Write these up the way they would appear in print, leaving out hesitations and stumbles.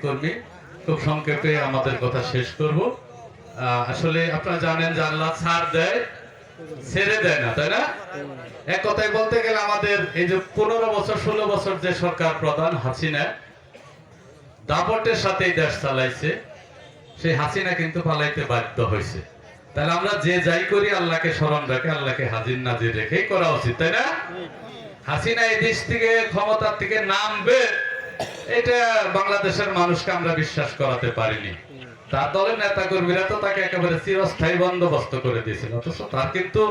কর্মী খুব সংক্ষেপে আমাদের কথা শেষ করব। আসলে আপনারা জানেন যে আল্লাহ ছাড় দেয়, ছেড়ে দেয় না, তাই না? এক কথায় বলতে গেলে আমাদের এই যে 15 বছর 16 বছর যে সরকার প্রধান হাসিনা দাপটের সাথে দেশ চালাইছে, সেই হাসিনা কিন্তু পালাইতে বাধ্য হয়েছে। তাহলে আমরা যে যাই করি আল্লাহকে স্মরণ রেখে, আল্লাহকে হাজির নাজির রেখেই করা উচিত, তাই না? হাসিনা এই দেশ থেকে ক্ষমতার থেকে নামবে, এটা বাংলাদেশের মানুষকে আমরা বিশ্বাস করাতে পারিনি। তার দলের নেতা কর্মীরা তো তাকে একেবারে চিরস্থায়ী বন্দোবস্ত করে দিয়েছিল, অথচ তার কিন্তু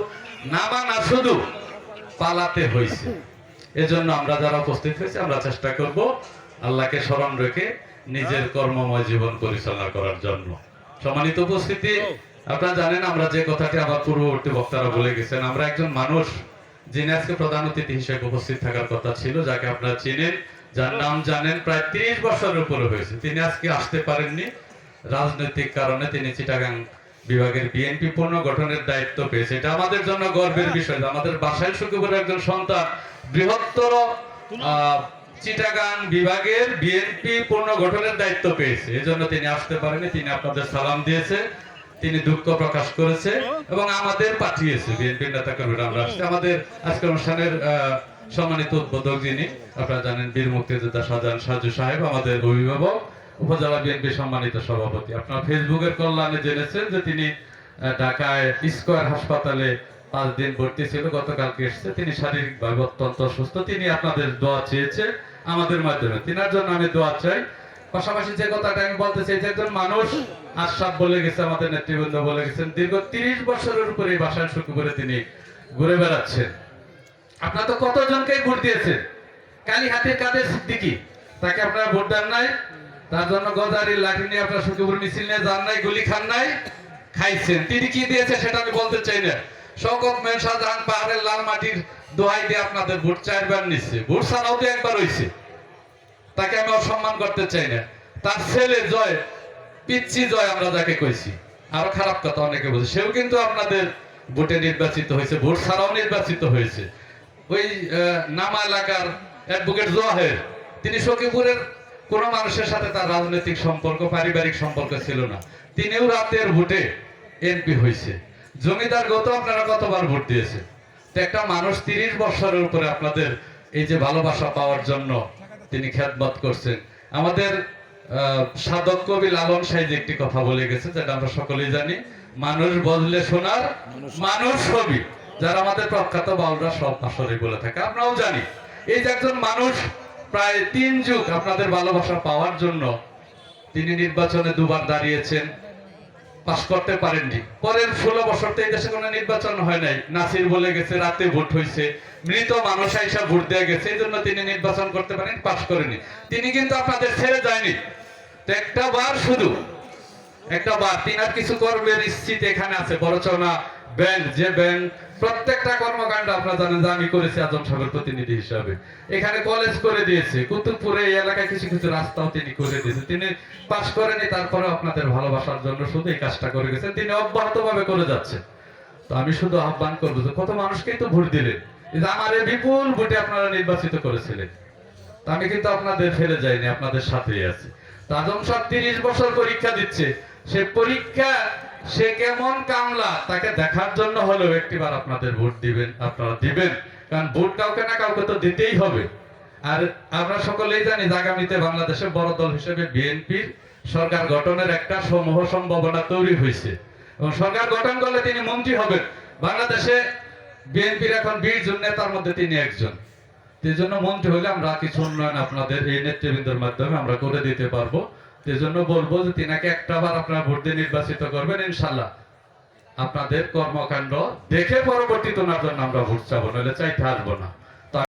নামা না শুধু পালাতে হয়েছে। এজন্য আমরা যারা উপস্থিত হয়েছি আমরা চেষ্টা করব আল্লাহকে স্মরণ রেখে নিজের কর্মময় জীবন পরিচালনা করার জন্য। সম্মানিত উপস্থিতি, আপনারা জানেন আমরা যে কথাটি আমার পূর্ববর্তী বক্তারা বলে গেছেন, আমরা একজন মানুষ যিনি আজকে প্রধান অতিথি হিসেবে উপস্থিত থাকার কথা ছিল, যাকে আপনারা চিনেন, যার নাম জানেন, প্রায় 30 বছরের উপরে হয়েছে। তিনি আজকে আসতে পারেননি রাজনৈতিক কারণে। তিনি চিটাগাং বিভাগের বিএনপি পুনর্গঠনের দায়িত্ব পেয়েছে। এটা আমাদের জন্য গর্বের বিষয়। আমাদের বাসাইল সখীপুরের একজন সন্তান বৃহত্তর চিটাগাং বিভাগের বিএনপি পুনর্গঠনের দায়িত্ব পেয়েছে, এজন্য তিনি আসতে পারেনি। তিনি আপনাদের সালাম দিয়েছে, তিনি দুঃখ প্রকাশ করেছে এবং আমাদের পাঠিয়েছে বিএনপির নেতা কর্মীরা। আমরা আসছি। আমাদের আজকের অনুষ্ঠানের সম্মানিত উদ্বোধক যিনি আপনারা জানেন, বীর মুক্তিযোদ্ধা শাহজাহান সাজু সাহেব, আমাদের অভিভাবক, উপজেলা বিএনপি সম্মানিত সভাপতি। আপনারা ফেসবুকের কল্যাণে জেনেছেন যে তিনি ঢাকায় স্কয়ার হাসপাতালে 5 দিন ভর্তি ছিল, গতকালকে এসেছে। তিনি শারীরিকভাবে অত্যন্ত অসুস্থ। তিনি আপনাদের দোয়া চেয়েছে আমাদের মাধ্যমে, তিনার জন্য আমি দোয়া চাই। পাশাপাশি যে কথাটা আমি বলতে চাই, যে একজন মানুষ আশরাফ বলে গেছে, আমাদের নেতৃবৃন্দ বলে গেছেন, দীর্ঘ 30 বছরের উপরে এই বাসায় সুখ করে তিনি ঘুরে বেড়াচ্ছেন। আপনারা তো কতজনকে ভোট দিয়েছেন? কালীহাতির কাদের সিদ্দিকী, তাকে আপনারা ভোট দেন নাই? তার জন্য গদারি লাঠি নিয়ে আপনারা সুখীপুর মিছিল নিয়ে যান নাই, গুলি খান নাই, খাইছেন। তিনি কি দিয়েছে সেটা আমি বলতে চাই না। শওকত মেম শাহজাহান পাহাড়ের লাল মাটির দোহাই দিয়ে আপনাদের ভোট 4 বার নিচ্ছে, ভোট ছাড়াও তো একবার হয়েছে। তাকে আমি অসম্মান করতে চাই না। তার ছেলে জয়, পিচ্ছি জয় আমরা যাকে কইছি, আরো খারাপ কথা অনেকে বলছে, সেও কিন্তু আপনাদের ভোটে নির্বাচিত হয়েছে, ভোট ছাড়াও নির্বাচিত হয়েছে। ওই নামা এলাকার অ্যাডভোকেট জোয়াহের, তিনি সখীপুরের কোন মানুষের সাথে তার রাজনৈতিক সম্পর্ক, পারিবারিক সম্পর্ক ছিল না, তিনিও রাতের ভোটে এমপি হয়েছে। জমিদার গত আপনারা কতবার ভোট দিয়েছে? তো একটা মানুষ 30 বছরের উপরে আপনাদের এই যে ভালোবাসা পাওয়ার জন্য তিনি খেদমত করছেন। আমাদের সাধক কবি লালন সাহেব একটি কথা বলে গেছে, যেটা আমরা সকলেই জানি, মানুষ বদলে সোনার মানুষ হবি। যারা আমাদের প্রখ্যাত বাউলরা সব আসলে বলে থাকে, আমরাও জানি। এই যে একজন মানুষ প্রায় 3 যুগ আপনাদের ভালোবাসা পাওয়ার জন্য তিনি নির্বাচনে 2 বার দাঁড়িয়েছেন, পাস করতে পারেননি। পরের 16 বছর তো এই দেশে কোনো নির্বাচন হয় নাই। নাসির বলে গেছে রাতে ভোট হয়েছে, মৃত মানুষ আইসা ভোট দেওয়া গেছে, এই জন্য তিনি নির্বাচন করতে পারেন, পাস করেনি। তিনি কিন্তু আপনাদের ছেড়ে যায়নি। তো একটা বার, শুধু একটা বার তিনার কিছু কর্মের স্থিতি এখানে আছে। বড়চনা ব্যাংক, যে ব্যাংক প্রত্যেকটা কর্মকাণ্ড আপনারা জানেন যে আমি করেছি আজম সাহেবের প্রতিনিধি হিসাবে। এখানে কলেজ করে দিয়েছে, কুতুবপুরে এই এলাকায় কিছু কিছু রাস্তাও তিনি করে দিয়েছে। তিনি পাস করেনি, তারপরে আপনাদের ভালোবাসার জন্য শুধু এই কাজটা করে গেছেন, তিনি অব্যাহতভাবে করে যাচ্ছেন। তো আমি শুধু আহ্বান করবো যে কত মানুষকেই তো ভোট দিলেন, আমার এই বিপুল ভোটে আপনারা নির্বাচিত করেছিলেন। তা আমি কিন্তু আপনাদের ফেলে যাইনি, আপনাদের সাথেই আছি। আজম সাহেব 30 বছর পরীক্ষা দিচ্ছে, সে পরীক্ষা সে কেমন কামলা, তাকে দেখার জন্য হলেও একটিবার আপনাদের ভোট দিবেন, আপনারা দিবেন। কারণ ভোট কাউকে না কাউকে তো দিতেই হবে। আর আমরা সকলেই জানি আগামীতে বাংলাদেশের বড় দল হিসেবে বিএনপির সরকার গঠনের একটা সমূহ সম্ভাবনা তৈরি হয়েছে এবং সরকার গঠন করলে তিনি মন্ত্রী হবেন। বাংলাদেশে বিএনপির এখন 20 জন নেতার মধ্যে তিনি একজন। এই জন্য মন্ত্রী হলে আমরা কিছু উন্নয়ন আপনাদের এই নেতৃবৃন্দের মাধ্যমে আমরা করে দিতে পারবো। এই জন্য বলবো যে তিনাকে একটাবার আপনারা ভোট দিয়ে নির্বাচিত করবেন, ইনশাল্লাহ আপনাদের কর্মকাণ্ড দেখে পরবর্তীতে ওনার জন্য আমরা ভোট চাবো, নইলে চাইতে আসবো না।